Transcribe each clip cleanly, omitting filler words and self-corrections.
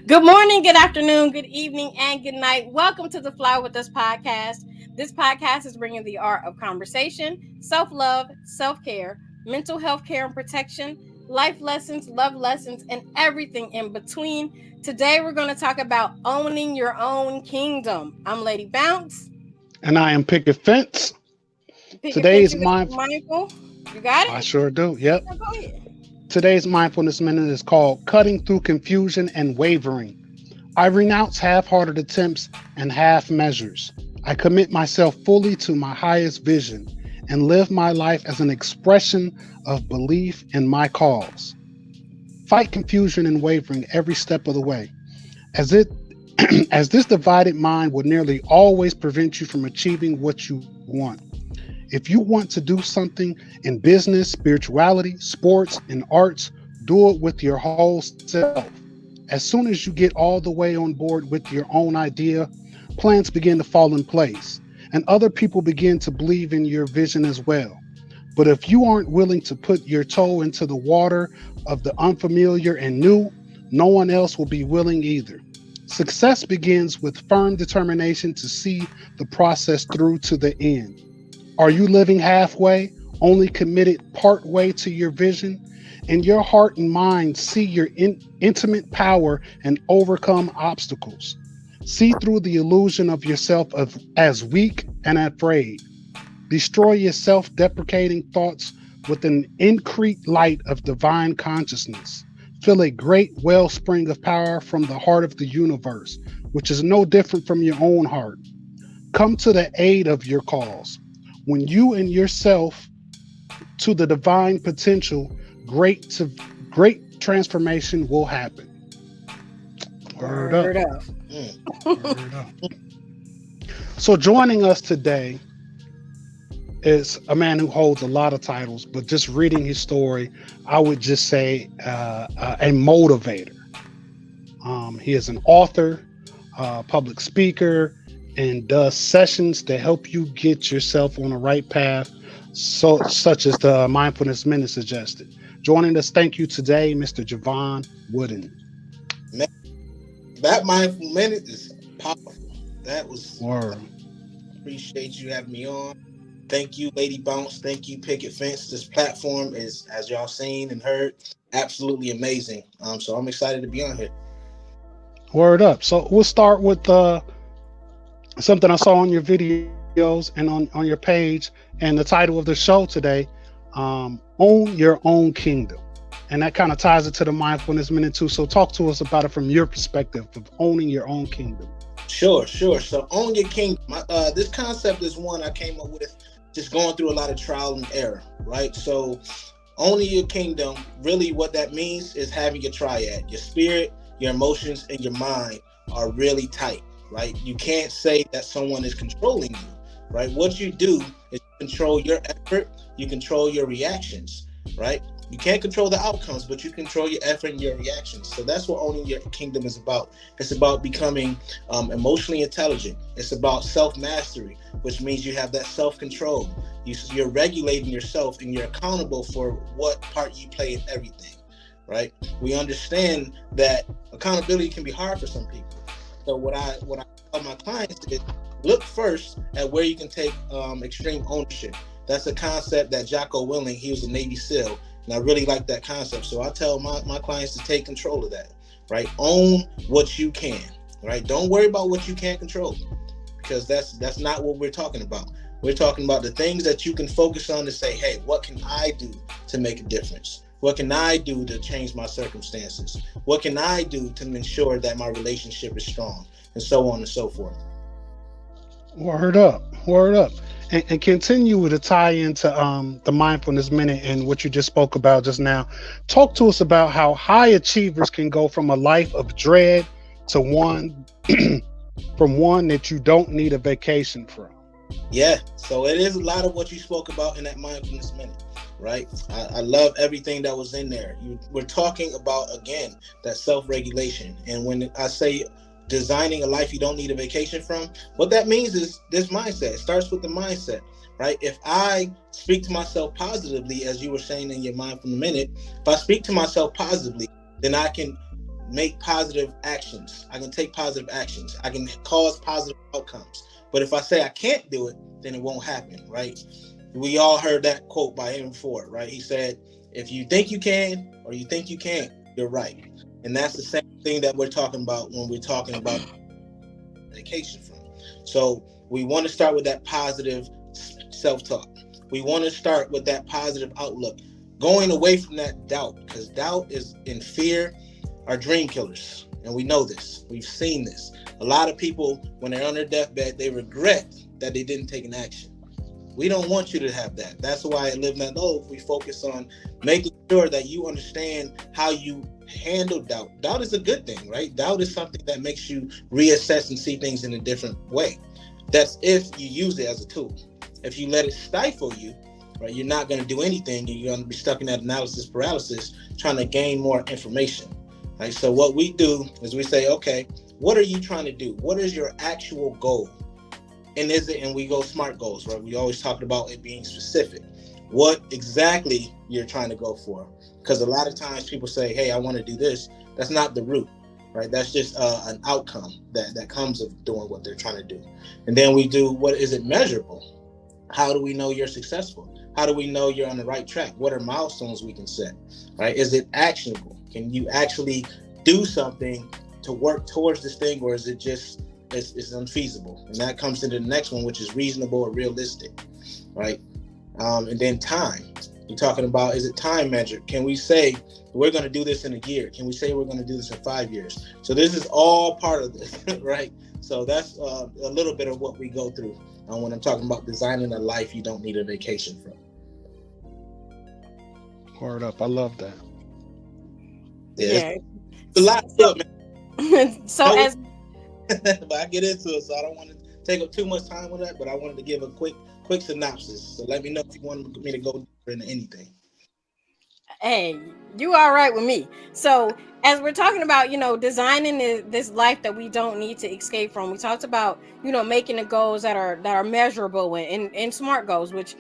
Good morning, good afternoon, good evening, and good night. Welcome to the Fly With Us podcast. This podcast is bringing the art of conversation, self-love, self-care, mental health care and protection, life lessons, love lessons, and everything in between. Today, we're going to talk about owning your own kingdom. I'm Lady Bounce. And I am Picket Fence. Pick a fence, Today's you got mind mindful. You got I it? sure do. Yep. Now go ahead. Today's mindfulness minute is called Cutting Through Confusion and Wavering. I renounce half-hearted attempts and half measures. I commit myself fully to my highest vision and live my life as an expression of belief in my cause. Fight confusion and wavering every step of the way, as it as this divided mind will nearly always prevent you from achieving what you want. If you want to do something in business, spirituality, sports, and arts, do it with your whole self. As soon as you get all the way on board with your own idea, plans begin to fall in place, and other people begin to believe in your vision as well. But if you aren't willing to put your toe into the water of the unfamiliar and new, no one else will be willing either. Success begins with firm determination to see the process through to the end. Are you living halfway, only committed part way to your vision? In your heart and mind, see your intimate power and overcome obstacles. See through the illusion of yourself as weak and afraid. Destroy your self-deprecating thoughts with an increased light of divine consciousness. Feel a great wellspring of power from the heart of the universe, which is no different from your own heart. Come to the aid of your cause. When you and yourself to the divine potential, great transformation will happen. Word up. Word up. Word up. So joining us today is a man who holds a lot of titles, but just reading his story, I would just say a motivator. He is an author, public speaker, and does sessions to help you get yourself on the right path, such as the Mindfulness Minute suggested. Joining us, thank you today, Mr. Jevon Wooden. Man, that Mindful Minute is powerful. That was Word. Appreciate you having me on. Thank you, Lady Bounce. Thank you, Picket Fence. This platform is, as y'all seen and heard, absolutely amazing. So I'm excited to be on here. Word up. So we'll start with something I saw on your videos and on your page, and the title of the show today, Own Your Own Kingdom. And that kind of ties it to the Mindfulness Minute too. So talk to us about it from your perspective of owning your own kingdom. Sure. So own your kingdom. This concept is one I came up with just going through a lot of trial and error, right? So owning your kingdom, really what that means is having your triad, your spirit, your emotions, and your mind are really tight, right? You can't say that someone is controlling you, right? What you do is control your effort, you control your reactions, right? You can't control the outcomes, but you control your effort and your reactions. So that's what owning your kingdom is about. It's about becoming emotionally intelligent. It's about self-mastery, which means you have that self-control. You're regulating yourself and you're accountable for what part you play in everything, right? We understand that accountability can be hard for some people. So what I tell my clients is look first at where you can take extreme ownership. That's a concept that Jocko Willink, he was a Navy SEAL, and I really like that concept. So I tell my clients to take control of that, right? Own what you can, right? Don't worry about what you can't control, because that's not what we're talking about. We're talking about the things that you can focus on to say, hey, what can I do to make a difference? What can I do to change my circumstances? What can I do to ensure that my relationship is strong? And so on and so forth. Word up. And continue to tie into the Mindfulness Minute and what you just spoke about just now. Talk to us about how high achievers can go from a life of dread to one from one that you don't need a vacation from. Yeah, so it is a lot of what you spoke about in that Mindfulness Minute, right? I love everything that was in there. We're talking about, again, that self-regulation. And when I say designing a life you don't need a vacation from, what that means is this mindset. It starts with the mindset, right? If I speak to myself positively, as you were saying in your Mindfulness Minute, if I speak to myself positively, then I can make positive actions. I can take positive actions. I can cause positive outcomes. But if I say I can't do it, then it won't happen, right? We all heard that quote by Henry Ford, right? He said, if you think you can or you think you can't, you're right. And that's the same thing that we're talking about when we're talking about medication from. So we want to start with that positive self-talk. We want to start with that positive outlook, going away from that doubt, because doubt is in fear are dream killers. And we know this. We've seen this. A lot of people, when they're on their deathbed, they regret that they didn't take an action. We don't want you to have that. That's why at Live Not Loathe, we focus on making sure that you understand how you handle doubt. Doubt is a good thing, right? Doubt is something that makes you reassess and see things in a different way. That's if you use it as a tool. If you let it stifle you, right, you're not going to do anything. You're going to be stuck in that analysis paralysis, trying to gain more information. Right? So what we do is we say, okay, what are you trying to do? What is your actual goal? And we go SMART goals, right? We always talked about it being specific. What exactly you're trying to go for? Because a lot of times people say, hey, I want to do this. That's not the root, right? That's just an outcome that comes of doing what they're trying to do. And then we do, what is it measurable? How do we know you're successful? How do we know you're on the right track? What are milestones we can set, right? Is it actionable? Can you actually do something to work towards this thing, or is it just it's unfeasible? And that comes into the next one, which is reasonable or realistic, right? And then time. You're talking about, is it time measured? Can we say we're going to do this in a year? Can we say we're going to do this in 5 years? So this is all part of this, right? So that's a little bit of what we go through when I'm talking about designing a life you don't need a vacation from. Word up. I love that. Yeah. It's a lot of stuff, man. So as but I get into it, so I don't want to take up too much time with that, but I wanted to give a quick synopsis. So let me know if you want me to go deeper into anything. Hey, you all right with me. So as we're talking about, designing this life that we don't need to escape from, we talked about, making the goals that are measurable and SMART goals, which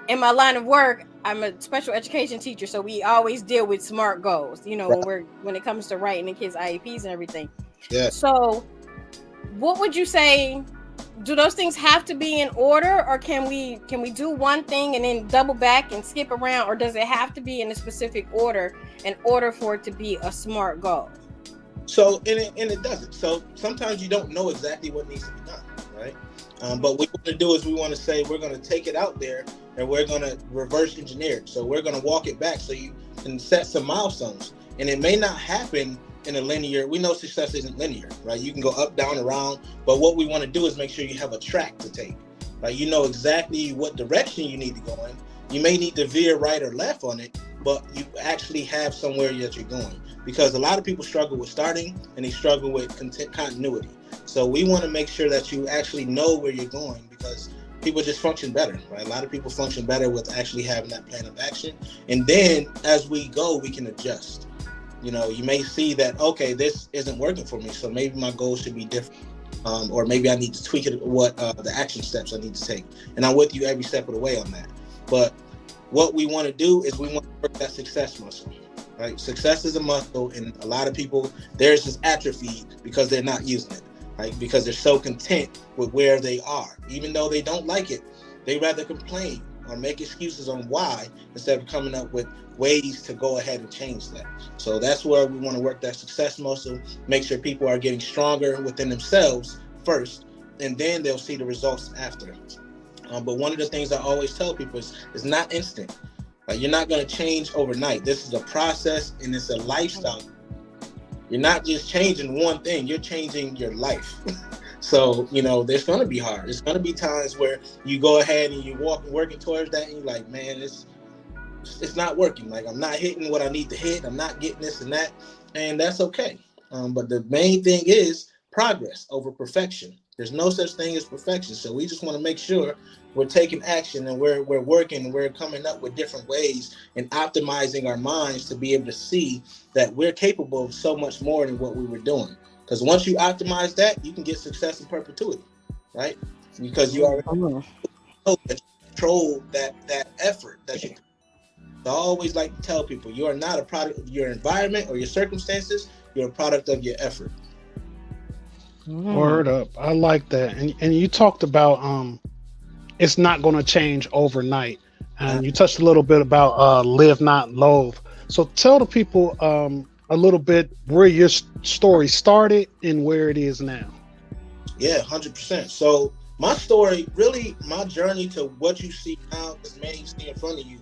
in my line of work, I'm a special education teacher, so we always deal with SMART goals, Right. when it comes to writing the kids' IEPs and everything. Yeah. So what would you say? Do those things have to be in order, or can we do one thing and then double back and skip around, or does it have to be in a specific order in order for it to be a SMART goal? So and it doesn't. So sometimes you don't know exactly what needs to be done, right? But what we want to do is we want to say we're going to take it out there and we're going to reverse engineer it. So we're going to walk it back so you can set some milestones. And it may not happen in a linear, we know success isn't linear, right? You can go up, down, around, but what we want to do is make sure you have a track to take, right? You know exactly what direction you need to go in. You may need to veer right or left on it, but you actually have somewhere that you're going, because a lot of people struggle with starting and they struggle with continuity. So we want to make sure that you actually know where you're going, because people just function better, right? A lot of people function better with actually having that plan of action. And then as we go, we can adjust. You may see that, okay, this isn't working for me, so maybe my goals should be different. Or maybe I need to tweak it, what the action steps I need to take. And I'm with you every step of the way on that. But what we want to do is we want to work that success muscle, right? Success is a muscle, and a lot of people, theirs is atrophied because they're not using it, right? Because they're so content with where they are. Even though they don't like it, they rather complain or make excuses on why instead of coming up with ways to go ahead and change that. So that's where we want to work that success muscle, make sure people are getting stronger within themselves first, and then they'll see the results after. But one of the things I always tell people is it's not instant. You're not going to change overnight. This is a process, and it's a lifestyle. You're not just changing one thing, you're changing your life. So, there's going to be hard. There's going to be times where you go ahead and you're working towards that, and you're like, man, it's not working. Like, I'm not hitting what I need to hit. I'm not getting this and that. And that's okay. But the main thing is progress over perfection. There's no such thing as perfection. So we just want to make sure we're taking action, and we're working, and we're coming up with different ways and optimizing our minds to be able to see that we're capable of so much more than what we were doing. Because once you optimize that, you can get success in perpetuity, right? Because you already know that you control that effort that you. So I always like to tell people, you are not a product of your environment or your circumstances. You're a product of your effort. Word up. I like that. And you talked about it's not going to change overnight. Uh, And you touched a little bit about live not loathe. So tell the people a little bit where your story started and where it is now. yeah, 100%. So my story, really, my journey to what you see now, this man you see in front of you,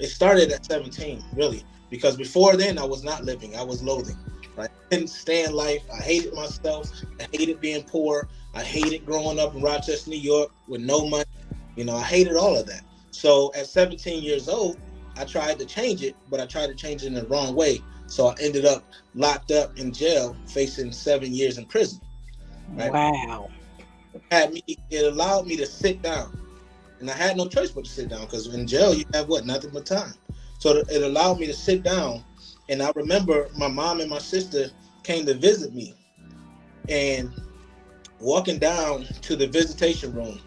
it started at 17, really, because before then I was not living, I was loathing. Right? I didn't stand life. I hated myself. I hated being poor. I hated growing up in Rochester, New York, with no money. I hated all of that. So at 17 years old, I tried to change it, but I tried to change it in the wrong way. So I ended up locked up in jail, facing 7 years in prison. Right? Wow. It allowed me to sit down, and I had no choice but to sit down, because in jail you have nothing but time. So it allowed me to sit down, and I remember my mom and my sister came to visit me, and walking down to the visitation room,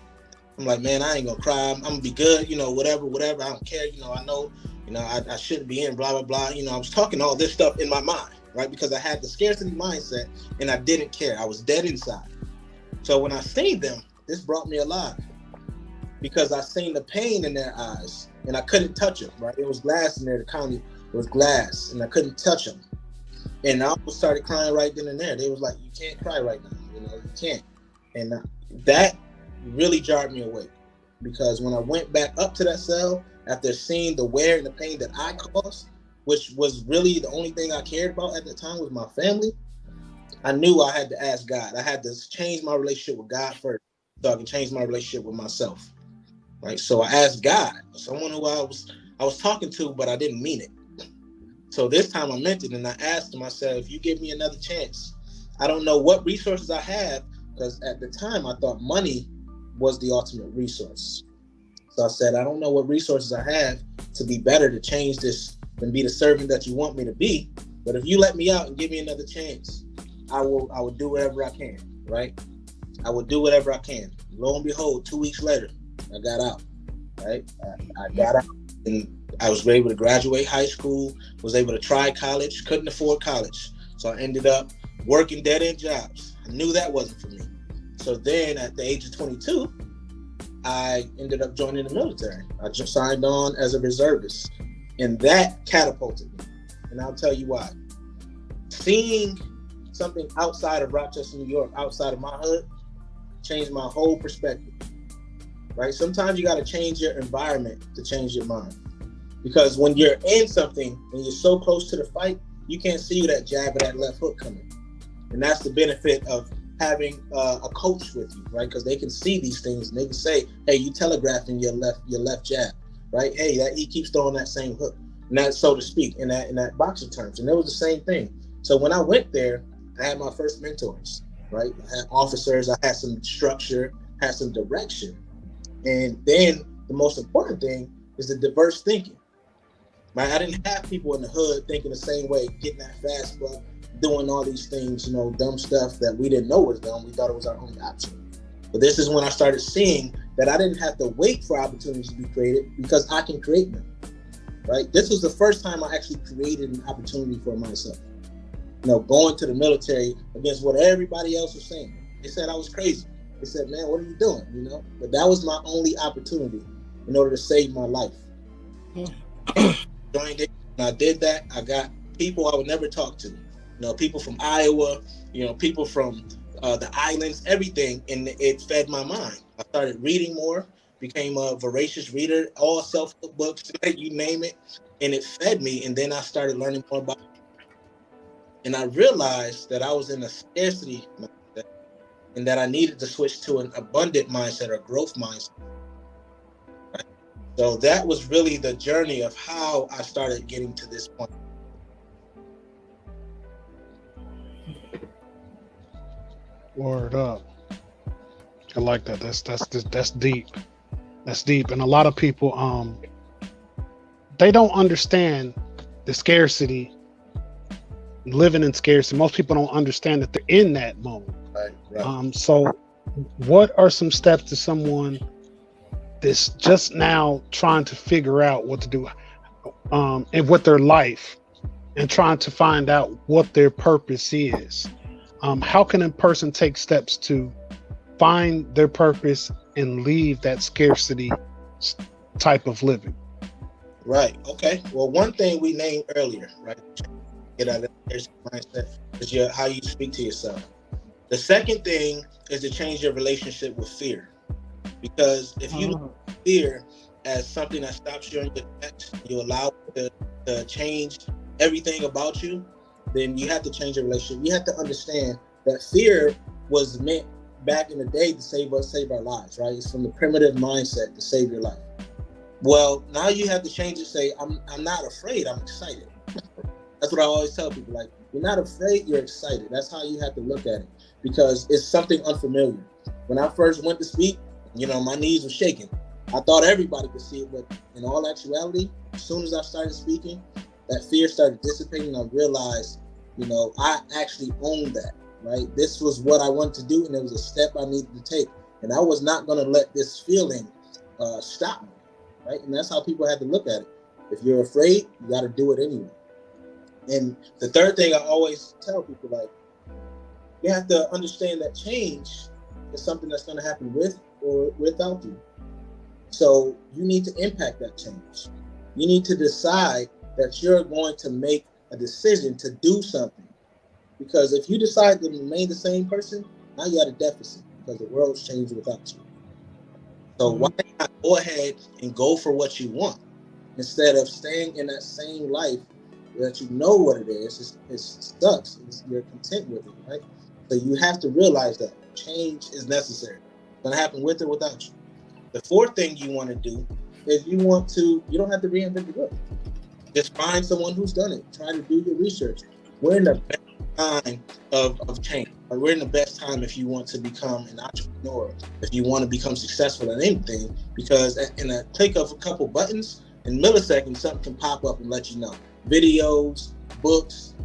I'm like, man, I ain't gonna cry. I'm gonna be good, whatever. I don't care. I know, I shouldn't be in, blah, blah, blah. I was talking all this stuff in my mind, right? Because I had the scarcity mindset and I didn't care. I was dead inside. So when I seen them, this brought me alive, because I seen the pain in their eyes and I couldn't touch them, right? It was glass in there. The county was glass and I couldn't touch them. And I almost started crying right then and there. They was like, you can't cry right now. You can't. And that really jarred me away, because when I went back up to that cell after seeing the wear and the pain that I caused, which was really the only thing I cared about at the time was my family, I knew I had to ask God. I had to change my relationship with God first, so I can change my relationship with myself. Right. So I asked God, someone who I was talking to, but I didn't mean it. So this time I meant it, and I asked him, I said, if you give me another chance, I don't know what resources I have, because at the time I thought money was the ultimate resource. So I said, I don't know what resources I have to be better to change this and be the servant that you want me to be. But if you let me out and give me another chance, I will do whatever I can, right? I will do whatever I can. Lo and behold, 2 weeks later, I got out, right? I got out, and I was able to graduate high school, was able to try college, couldn't afford college. So I ended up working dead-end jobs. I knew that wasn't for me. So then at the age of 22, I ended up joining the military. I just signed on as a reservist, and that catapulted me. And I'll tell you why. Seeing something outside of Rochester, New York, outside of my hood, changed my whole perspective, right? Sometimes you got to change your environment to change your mind. Because when you're in something and you're so close to the fight, you can't see that jab or that left hook coming. And that's the benefit of having a coach with you, right? Because they can see these things and they can say, hey, you telegraphing your left jab, right? Hey, that he keeps throwing that same hook. And that, so to speak, in that boxing terms. And it was the same thing. So when I went there, I had my first mentors, right? I had officers, I had some structure, had some direction. And then the most important thing is the diverse thinking, right? I didn't have people in the hood thinking the same way, getting that fast buck, doing all these things, dumb stuff that we didn't know was dumb. We thought it was our only option. But this is when I started seeing that I didn't have to wait for opportunities to be created, because I can create them, right? This was the first time I actually created an opportunity for myself. Going to the military against what everybody else was saying. They said I was crazy. They said, man, what are you doing? But that was my only opportunity in order to save my life. Joined it. When I did that, I got people I would never talk to. People from Iowa, people from the islands, everything, and it fed my mind. I started reading more, became a voracious reader, all self-help books, you name it, and it fed me. And then I started learning more about it. And I realized that I was in a scarcity mindset and that I needed to switch to an abundant mindset or growth mindset. Right? So that was really the journey of how I started getting to this point. Word up. I like that. That's deep. That's deep. And a lot of people they don't understand the scarcity, living in scarcity. Most people don't understand that they're in that moment. Right. So what are some steps to someone that's just now trying to figure out what to do? and with their life and trying to find out what their purpose is. How can a person take steps to find their purpose and leave that scarcity type of living? Right. Okay. Well, one thing we named earlier, right? Get out of that mindset is how you speak to yourself. The second thing is to change your relationship with fear. Because if you look at fear as something that stops you in your tracks, you allow it to change everything about you, then you have to change your relationship. You have to understand that fear was meant back in the day to save our lives, right? It's from the primitive mindset to save your life. Well, now you have to change it. Say, I'm not afraid. I'm excited. That's what I always tell people. Like, you're not afraid. You're excited. That's how you have to look at it, because it's something unfamiliar. When I first went to speak, my knees were shaking. I thought everybody could see it, but in all actuality, as soon as I started speaking, that fear started dissipating. I realized, I actually owned that. Right? This was what I wanted to do, and it was a step I needed to take. And I was not going to let this feeling stop me. Right? And that's how people have to look at it. If you're afraid, you got to do it anyway. And the third thing I always tell people, like, you have to understand that change is something that's going to happen with or without you. So you need to impact that change. You need to decide that you're going to make a decision to do something. Because if you decide to remain the same person, now you're at a deficit, because the world's changed without you. So why not go ahead and go for what you want, instead of staying in that same life that you know what it is? It sucks. You're content with it, right? So you have to realize that change is necessary. It's going to happen with or without you. The fourth thing you want to do is you don't have to reinvent the wheel. Just find someone who's done it. Try to do your research. We're in the best time of change. We're in the best time if you want to become an entrepreneur, if you want to become successful in anything, because in a click of a couple buttons, in milliseconds, something can pop up and let you know. Videos, books,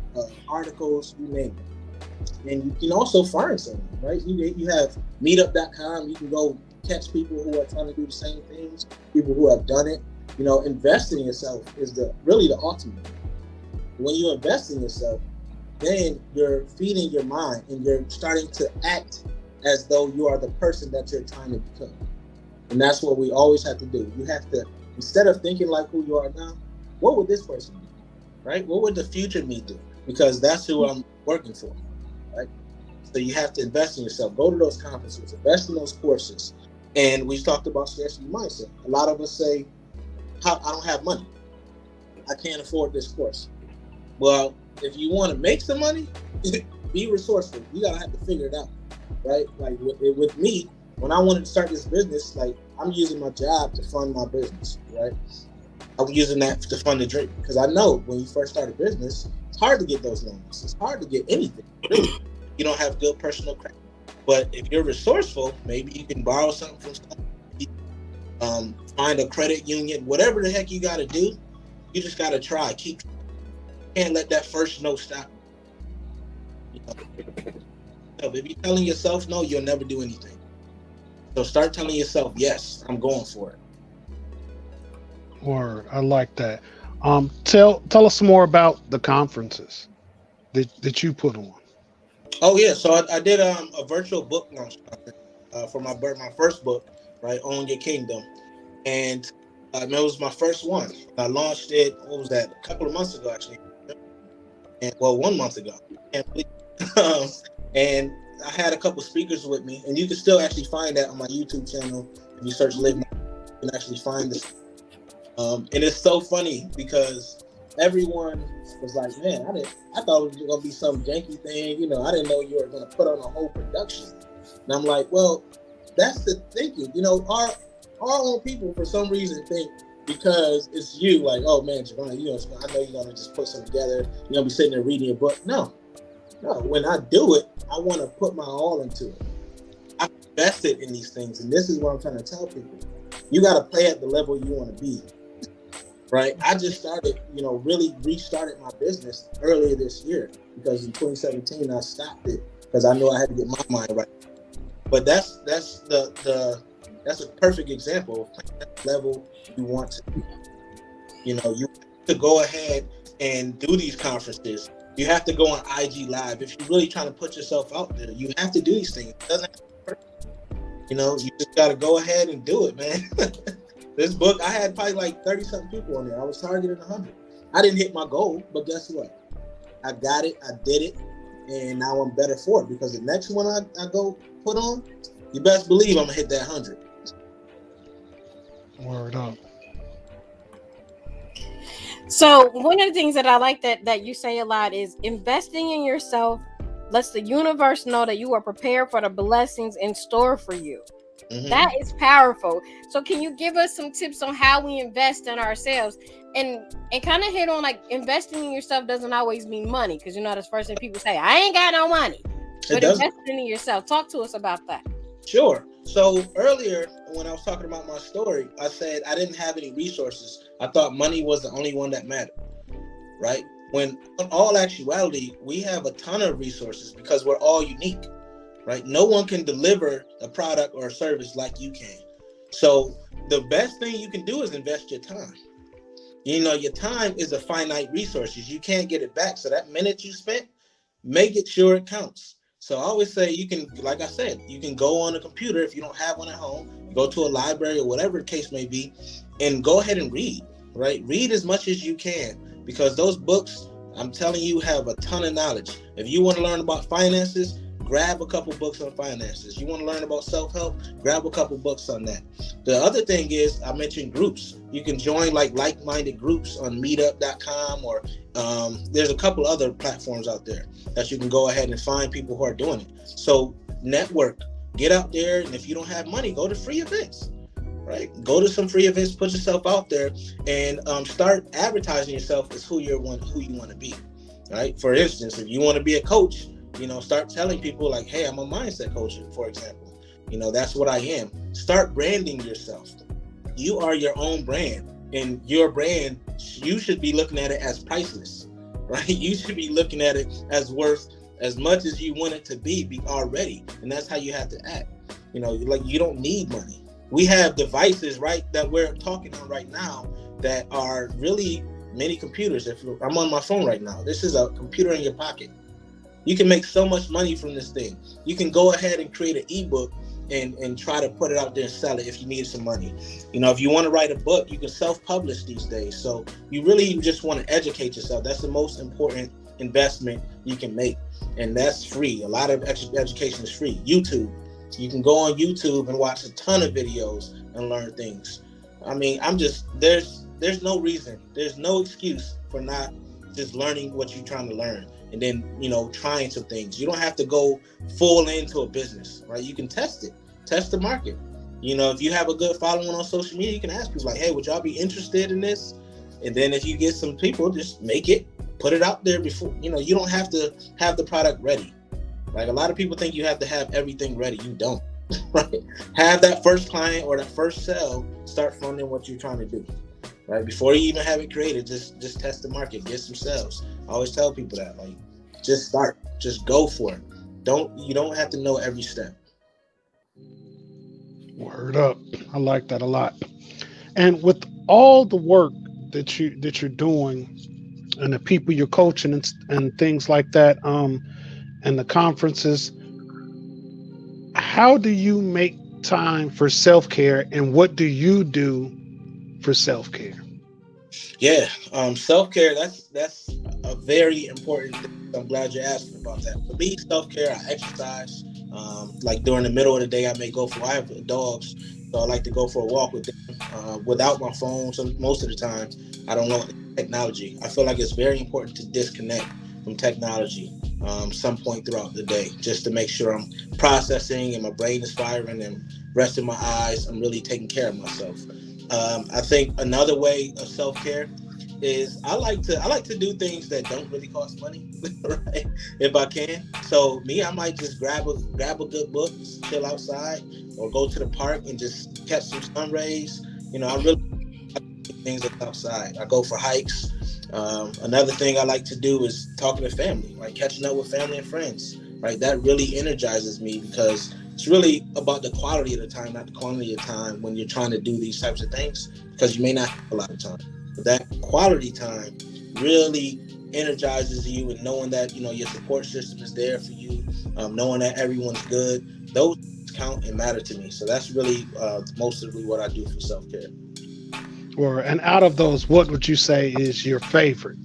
articles, you name it. And you can also find someone, right? You have meetup.com. You can go catch people who are trying to do the same things, people who have done it. Investing in yourself is really the ultimate. When you invest in yourself, then you're feeding your mind and you're starting to act as though you are the person that you're trying to become. And that's what we always have to do. You have to, instead of thinking like who you are now, what would this person do, right? What would the future me do? Because that's who I'm working for, right? So you have to invest in yourself. Go to those conferences, invest in those courses. And we talked about scarcity mindset. A lot of us say, I don't have money. I can't afford this course. Well, if you want to make some money, be resourceful. You gotta have to figure it out, right? Like with me, when I wanted to start this business, like, I'm using my job to fund my business, right? I'm using that to fund the drink, because I know when you first start a business, it's hard to get those loans. It's hard to get anything. Really. You don't have good personal credit. But if you're resourceful, maybe you can borrow something from someone, find a credit union, whatever the heck you got to do. You just got to try. You can't let that first no stop. If you're telling yourself no, you'll never do anything. So start telling yourself, yes, I'm going for it. Or I like that. Tell us more about the conferences that you put on. Oh yeah, so I did a virtual book launch for my first book, right, Own Your Kingdom, and it was my first one. I launched it. What was that? A couple of months ago, actually. And 1 month ago. And I had a couple speakers with me, and you can still actually find that on my YouTube channel. If you search Live, you can actually find this. And it's so funny because everyone was like, man, I thought it was gonna be some janky thing, I didn't know you were gonna put on a whole production. And I'm like, well, that's the thinking, our own people for some reason think because it's you, like, oh man, Jevon, I know you're gonna just put something together, you're gonna be sitting there reading your book. No, when I do it, I want to put my all into it. I invested in these things, and this is what I'm trying to tell people. You got to play at the level you want to be. Right, I just started, really restarted my business earlier this year, because in 2017 I stopped it because I knew I had to get my mind right. But that's a perfect example of playing at the level you want to be. You to go ahead and do these conferences. You have to go on IG Live. If you're really trying to put yourself out there, you have to do these things. It doesn't have to be perfect. You just got to go ahead and do it, man. This book, I had probably like 30 something people on there. I was targeting 100. I didn't hit my goal, but guess what? I got it, I did it, and now I'm better for it, because the next one I go put on, you best believe I'm gonna hit that 100. Word up. So one of the things that I like that you say a lot is investing in yourself lets the universe know that you are prepared for the blessings in store for you. Mm-hmm. That is powerful. So can you give us some tips on how we invest in ourselves, and kind of hit on, like, investing in yourself doesn't always mean money, because that's the first thing people say, I ain't got no money. But investing in yourself, talk to us about that. Sure. So earlier, when I was talking about my story, I said I didn't have any resources. I thought money was the only one that mattered, right? When in all actuality, we have a ton of resources, because we're all unique, right? No one can deliver a product or a service like you can. So the best thing you can do is invest your time. Your time is a finite resource. You can't get it back. So that minute you spent, make it sure it counts. So I always say, you can, like I said, you can go on a computer if you don't have one at home, go to a library or whatever the case may be, and go ahead and read, right? Read as much as you can, because those books, I'm telling you, have a ton of knowledge. If you want to learn about finances, grab a couple books on finances. You want to learn about self-help, grab a couple books on that. The other thing is, I mentioned groups. You can join like-minded groups on meetup.com, or there's a couple other platforms out there that you can go ahead and find people who are doing it. So network, get out there, and if you don't have money, go to free events, right? Go to some free events, put yourself out there, and start advertising yourself as who you want to be, right? For instance, if you want to be a coach, start telling people like, hey, I'm a mindset coach, for example. That's what I am. Start branding yourself. You are your own brand, and your brand, you should be looking at it as priceless, right? You should be looking at it as worth as much as you want it to be already. And that's how you have to act. You don't need money. We have devices, right, that we're talking on right now that are really mini computers. If I'm on my phone right now, this is a computer in your pocket. You can make so much money from this thing. You can go ahead and create an ebook and try to put it out there and sell it if you need some money. If you want to write a book, you can self-publish these days. So you really just want to educate yourself. That's the most important investment you can make. And that's free. A lot of education is free. YouTube. You can go on YouTube and watch a ton of videos and learn things. I mean, there's no reason. There's no excuse for not just learning what you're trying to learn. And then, trying some things. You don't have to go full into a business, right? You can test it, test the market. If you have a good following on social media, you can ask people like, hey, would y'all be interested in this? And then if you get some people, just make it, put it out there before, you don't have to have the product ready. Like, a lot of people think you have to have everything ready. You don't, right? Have that first client or that first sale, start funding what you're trying to do. Right, before you even have it created, just test the market, get some sales. I always tell people that, like, just start, just go for it. You don't have to know every step. Word up. I like that a lot. And with all the work that you're doing, and the people you're coaching and things like that, and the conferences, how do you make time for self-care, and what do you do for self-care? Yeah, self-care, that's a very important thing. I'm glad you're asking about that. For me, self-care, I exercise. Like during the middle of the day, I have dogs, so I like to go for a walk with them without my phone. So most of the time, I don't know technology. I feel like it's very important to disconnect from technology some point throughout the day, just to make sure I'm processing and my brain is firing and resting my eyes. I'm really taking care of myself. I think another way of self-care is I like to do things that don't really cost money, right? If I can. So me, I might just grab a good book, chill outside, or go to the park and just catch some sun rays. I really like to do things that's outside. I go for hikes. Another thing I like to do is talking to family, like catching up with family and friends, right? That really energizes me, because it's really about the quality of the time, not the quantity of time, when you're trying to do these types of things, because you may not have a lot of time. That quality time really energizes you, and knowing that your support system is there for you, knowing that everyone's good, those count and matter to me. So that's really mostly what I do for self-care. And out of those, what would you say is your favorite?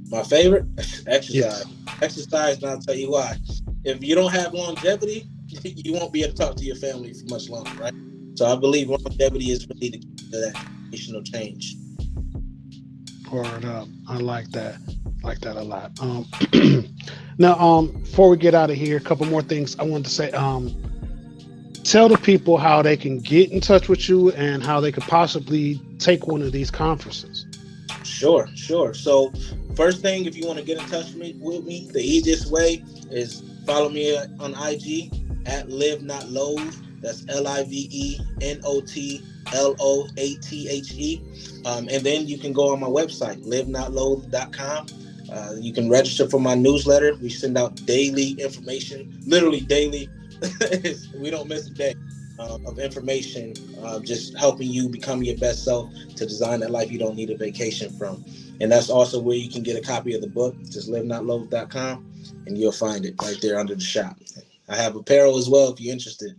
My favorite, exercise. Yes. Exercise, and I'll tell you why. If you don't have longevity, you won't be able to talk to your family for much longer, right? So I believe longevity is really the key to that generational change. Word up. I like that. Like that a lot. Now, before we get out of here, a couple more things I wanted to say. Tell the people how they can get in touch with you and how they could possibly take one of these conferences. Sure, sure. So first thing, if you want to get in touch with me, the easiest way is follow me on IG at Live Not Loathe. That's LiveNotLoathe. And then you can go on my website, livenotloathe.com. You can register for my newsletter. We send out daily information, literally daily. We don't miss a day of information, just helping you become your best self to design that life you don't need a vacation from. And that's also where you can get a copy of the book. Just livenotloathe.com, and you'll find it right there under the shop. I have apparel as well if you're interested.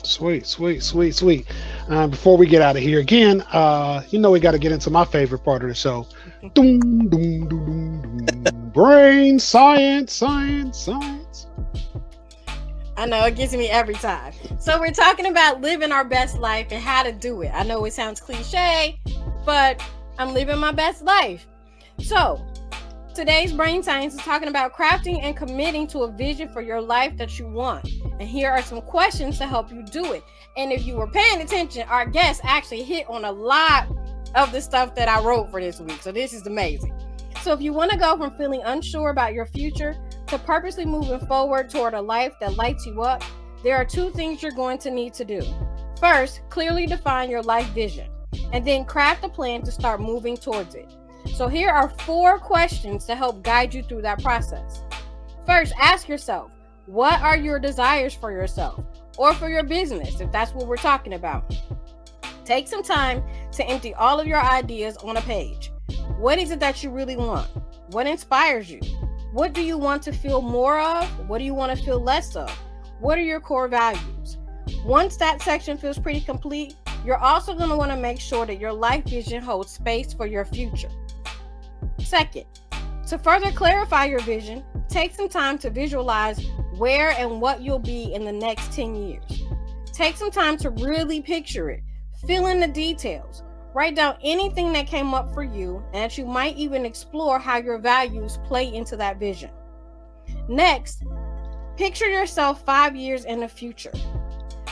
Sweet, sweet, sweet, sweet. Before we get out of here again, we got to get into my favorite part of the show. Doom, doom, doom, doom, doom. Brain science, science, science. I know it gets me every time. So we're talking about living our best life and how to do it. I know it sounds cliche, but I'm living my best life. So today's brain science is talking about crafting and committing to a vision for your life that you want. And here are some questions to help you do it. And if you were paying attention, our guest actually hit on a lot of the stuff that I wrote for this week. So this is amazing. So if you want to go from feeling unsure about your future to purposely moving forward toward a life that lights you up, there are two things you're going to need to do. First, clearly define your life vision, and then craft a plan to start moving towards it. So here are 4 questions to help guide you through that process. First, ask yourself, what are your desires for yourself or for your business, if that's what we're talking about? Take some time to empty all of your ideas on a page. What is it that you really want? What inspires you? What do you want to feel more of? What do you want to feel less of? What are your core values? Once that section feels pretty complete, you're also going to want to make sure that your life vision holds space for your future. Second, to further clarify your vision, take some time to visualize where and what you'll be in the next 10 years. Take some time to really picture it. Fill in the details. Write down anything that came up for you, and that you might even explore how your values play into that vision. Next, picture yourself 5 years in the future.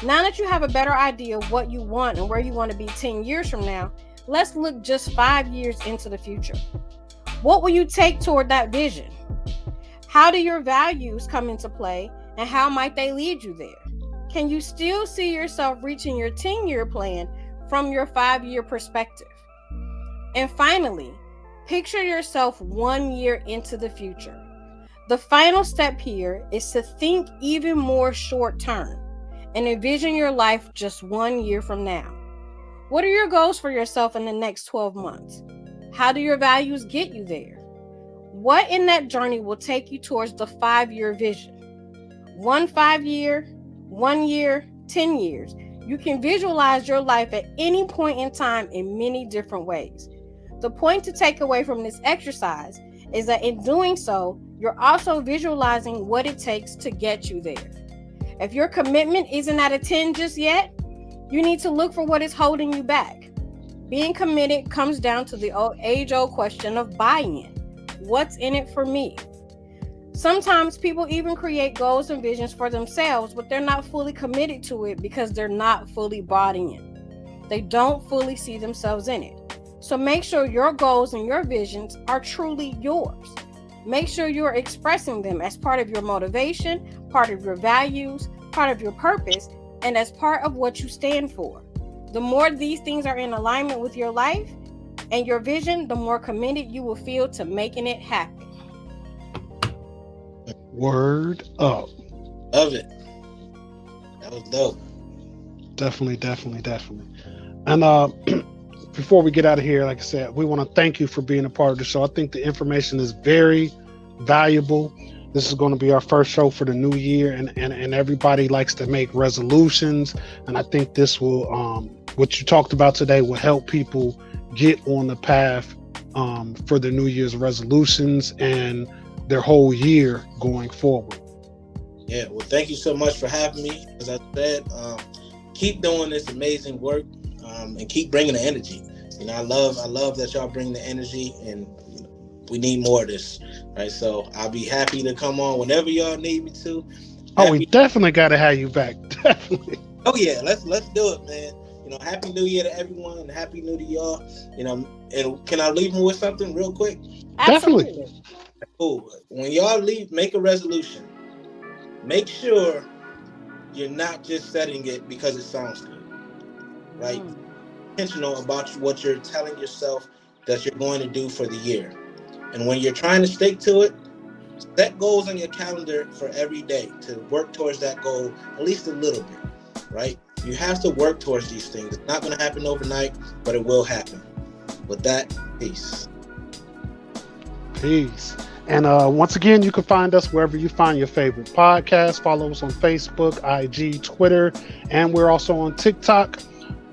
Now that you have a better idea of what you want and where you want to be 10 years from now, let's look just 5 years into the future. What will you take toward that vision? How do your values come into play, and how might they lead you there? Can you still see yourself reaching your 10-year plan from your 5-year perspective? And finally, picture yourself 1 year into the future. The final step here is to think even more short term and envision your life just 1 year from now. What are your goals for yourself in the next 12 months? How do your values get you there? What in that journey will take you towards the 5-year vision? 1 5-year, 1 year, 10 years. You can visualize your life at any point in time in many different ways. The point to take away from this exercise is that in doing so, you're also visualizing what it takes to get you there. If your commitment isn't at a 10 just yet, you need to look for what is holding you back. Being committed comes down to the age-old question of buy-in. What's in it for me? Sometimes people even create goals and visions for themselves, but they're not fully committed to it because they're not fully bought in. They don't fully see themselves in it. So make sure your goals and your visions are truly yours. Make sure you're expressing them as part of your motivation, part of your values, part of your purpose, and as part of what you stand for. The more these things are in alignment with your life and your vision, the more committed you will feel to making it happen. Word up. Love it. That was dope. Definitely, definitely, definitely. And before we get out of here, like I said, we want to thank you for being a part of the show. I think the information is very valuable. This is going to be our first show for the new year, and everybody likes to make resolutions. And I think this will, what you talked about today, will help people get on the path for the New Year's resolutions and their whole year going forward. Yeah, well, thank you so much for having me. As I said, keep doing this amazing work, and keep bringing the energy. You know, I love that y'all bring the energy, and we need more of this, right? So I'll be happy to come on whenever y'all need me to. Oh, we definitely got to have you back. Definitely. Oh yeah, let's do it, man. You know, happy New Year to everyone, and happy New to y'all. You know, and can I leave them with something real quick? Absolutely. Definitely. Cool. When y'all leave, make a resolution. Make sure you're not just setting it because it sounds good, right? Intentional about what you're telling yourself that you're going to do for the year. And when you're trying to stick to it, set goals on your calendar for every day to work towards that goal at least a little bit, right? You have to work towards these things. It's not going to happen overnight, but it will happen. With that, peace. Peace. And once again, you can find us wherever you find your favorite podcast. Follow us on Facebook, IG, Twitter, and we're also on TikTok.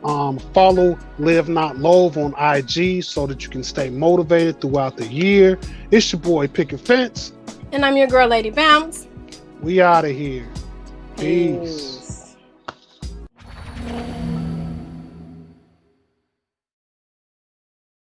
Follow Live Not Loathe on IG so that you can stay motivated throughout the year. It's your boy Picket Fence. And I'm your girl, Lady Bounce. We out of here. Peace.